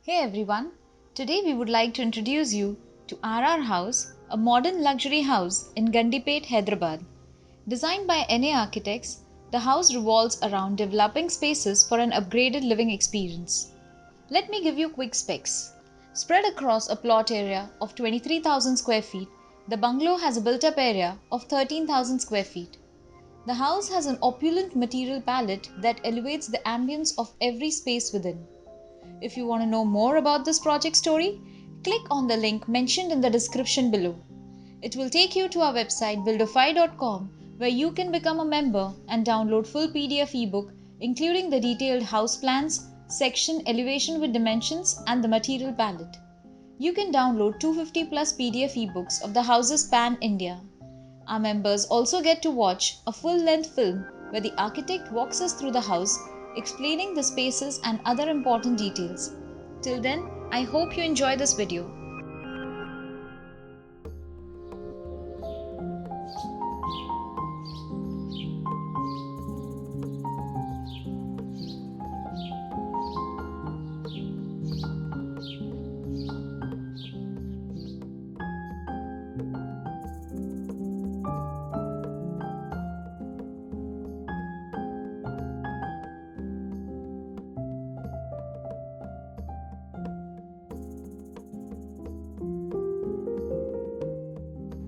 Hey everyone, today we would like to introduce you to RR House, a modern luxury house in Gandipet, Hyderabad. Designed by NA Architects, the house revolves around developing spaces for an upgraded living experience. Let me give you quick specs. Spread across a plot area of 23,000 square feet, the bungalow has a built up area of 13,000 square feet. The house has an opulent material palette that elevates the ambience of every space within. If you want to know more about this project story, click on the link mentioned in the description below. It will take you to our website buildofy.com where you can become a member and download full PDF ebook including the detailed house plans, section elevation with dimensions and the material palette. You can download 250 plus PDF ebooks of the houses pan India. Our members also get to watch a full-length film where the architect walks us through the house, explaining the spaces and other important details. Till then, I hope you enjoy this video.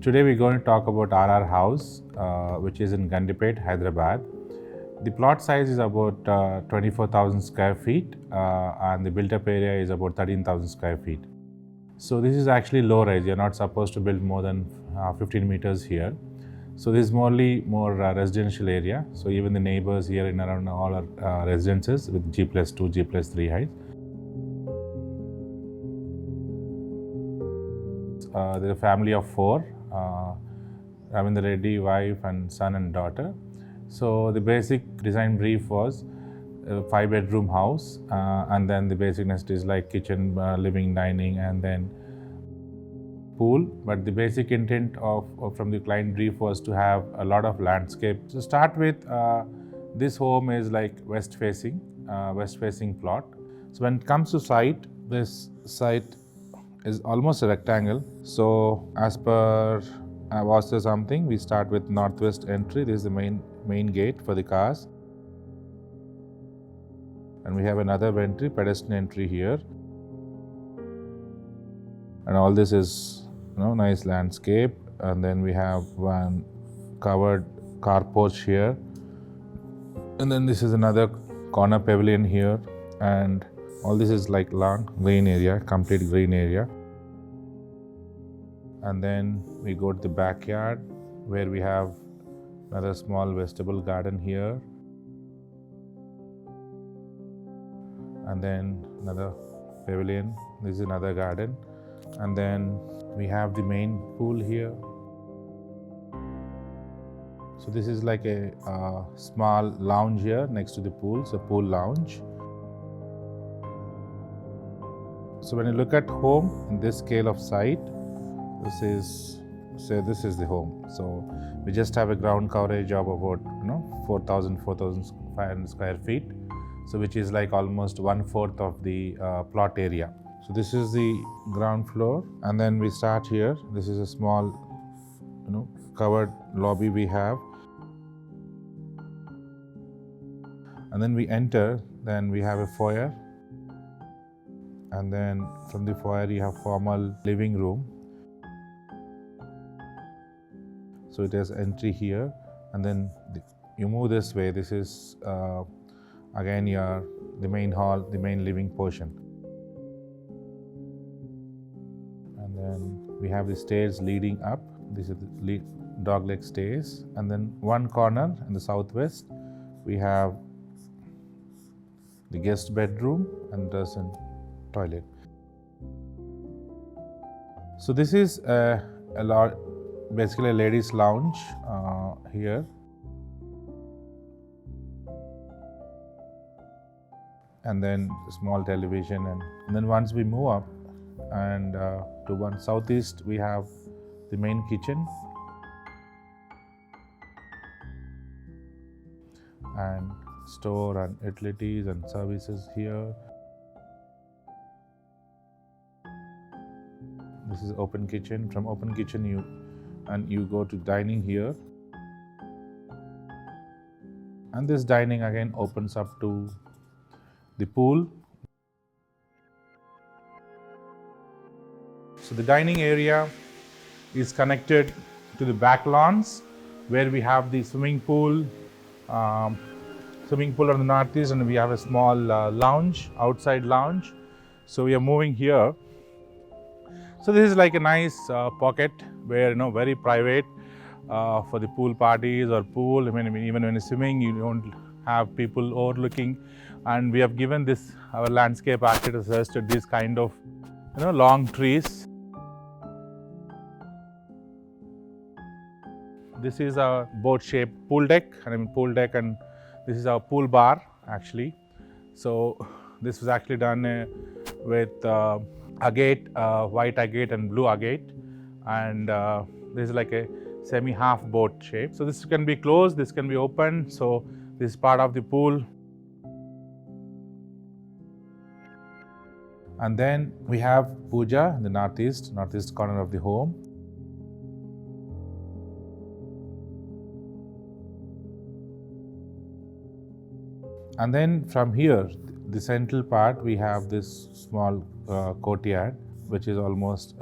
Today we're going to talk about RR House, which is in Gandipet, Hyderabad. The plot size is about 24,000 square feet and the built-up area is about 13,000 square feet. So this is actually low-rise. You're not supposed to build more than 15 meters here. So this is more residential area. So even the neighbors here in around all are residences with G+2, G+3 height. They're a family of four. Ravindra Reddy, wife and son and daughter. So the basic design brief was a 5-bedroom house and then the basic nest is like kitchen, living, dining and then pool. But the basic intent from the client brief was to have a lot of landscape. So start with this home is like west facing plot. So when it comes to site, this site is almost a rectangle. So as per Vastu something, we start with northwest entry. This is the main gate for the cars. And we have another entry, pedestrian entry here. And all this is nice landscape. And then we have one covered car porch here. And then this is another corner pavilion here. And all this is like lawn, green area, complete green area. And then we go to the backyard where we have another small vegetable garden here. And then another pavilion. This is another garden. And then we have the main pool here. So this is like a small lounge here next to the pool, so pool lounge. So when you look at home in this scale of site, this is the home. So we just have a ground coverage of about 4,500 square feet. So which is like almost 1/4 of the plot area. So this is the ground floor, and then we start here. This is a small, covered lobby we have, and then we enter. Then we have a foyer, and then from the foyer you have formal living room. So it has entry here, and then you move this way. This is again the main hall, the main living portion. And then we have the stairs leading up. This is the dogleg stairs. And then one corner in the southwest, we have the guest bedroom and dressing toilet. So this is basically a ladies' lounge here. And then small television, and then once we move up and to one southeast, we have the main kitchen and store and utilities and services here. This is open kitchen. From open kitchen you go to dining here. And this dining again opens up to the pool. So the dining area is connected to the back lawns where we have the swimming pool on the northeast, and we have a small lounge, outside lounge. So we are moving here. So this is like a nice pocket where, very private for the pool parties or pool. I mean, even when you're swimming, you don't have people overlooking. And we have given this, our landscape architect suggested these kind of, long trees. This is a boat-shaped pool deck, and this is our pool bar actually. So this was actually done with agate, white agate and blue agate, and this is like a semi-half boat shape. So this can be closed, this can be open. So this is part of the pool. And then we have puja in the northeast corner of the home. And then from here, the central part, we have this small courtyard, which is almost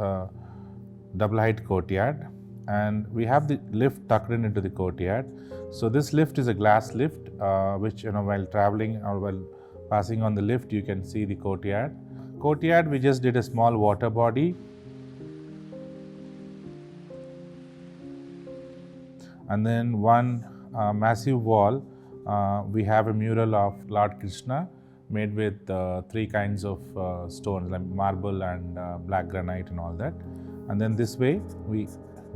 double height courtyard. And we have the lift tucked into the courtyard. So this lift is a glass lift, which, while traveling or while passing on the lift, you can see the courtyard. We just did a small water body. And then one massive wall. We have a mural of Lord Krishna made with three kinds of stones like marble and black granite and all that. And then this way we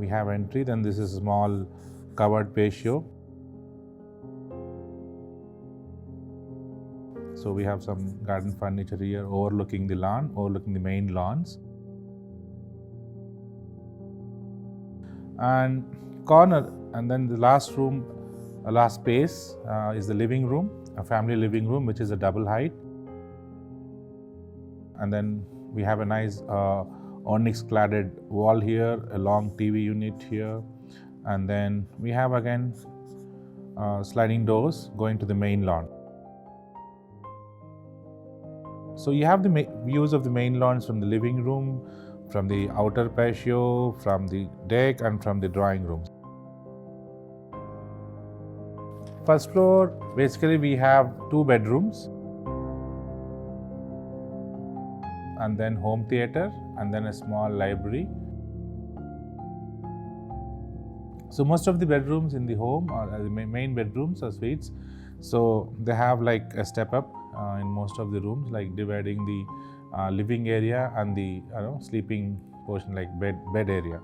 have entry. Then this is a small covered patio. So we have some garden furniture here overlooking the lawn, overlooking the main lawns. And corner, and then the last room, last space is the living room, a family living room, which is a double height. And then we have a nice onyx cladded wall here, a long TV unit here. And then we have again sliding doors going to the main lawn. So you have the views of the main lawns from the living room, from the outer patio, from the deck, and from the drawing room. First floor, basically we have 2 bedrooms, and then home theater, and then a small library. So most of the bedrooms in the home are the main bedrooms or suites. So they have like a step up in most of the rooms, like dividing the living area and the sleeping portion, like bed area.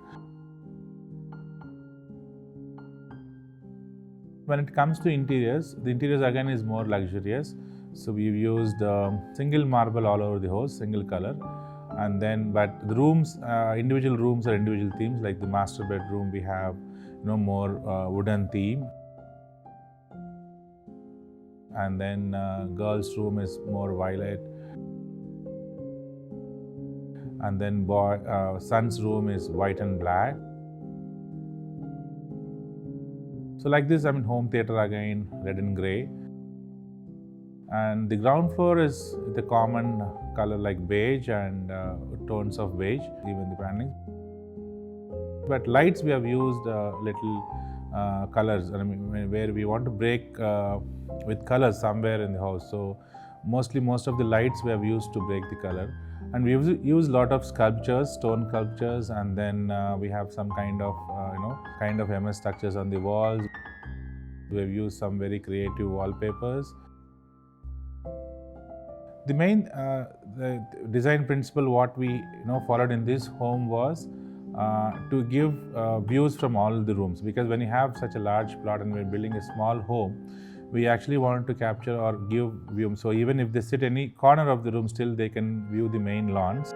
When it comes to interiors, the interiors again is more luxurious. So we've used single marble all over the house, single color. And then, but the rooms, individual rooms are individual themes. Like the master bedroom, we have more wooden theme. And then girls' room is more violet. And then son's room is white and black. So like this, home theater again, red and grey. And the ground floor is the common color like beige and tones of beige, even the paneling. But lights, we have used little colors, where we want to break with colors somewhere in the house. So most of the lights we have used to break the color. And we use a lot of sculptures, stone sculptures, and then we have some kind of MS structures on the walls. We have used some very creative wallpapers. The main the design principle what we followed in this home was to give views from all the rooms, because when you have such a large plot and we're building a small home, we actually wanted to capture or give view. So even if they sit any corner of the room, still they can view the main lawns.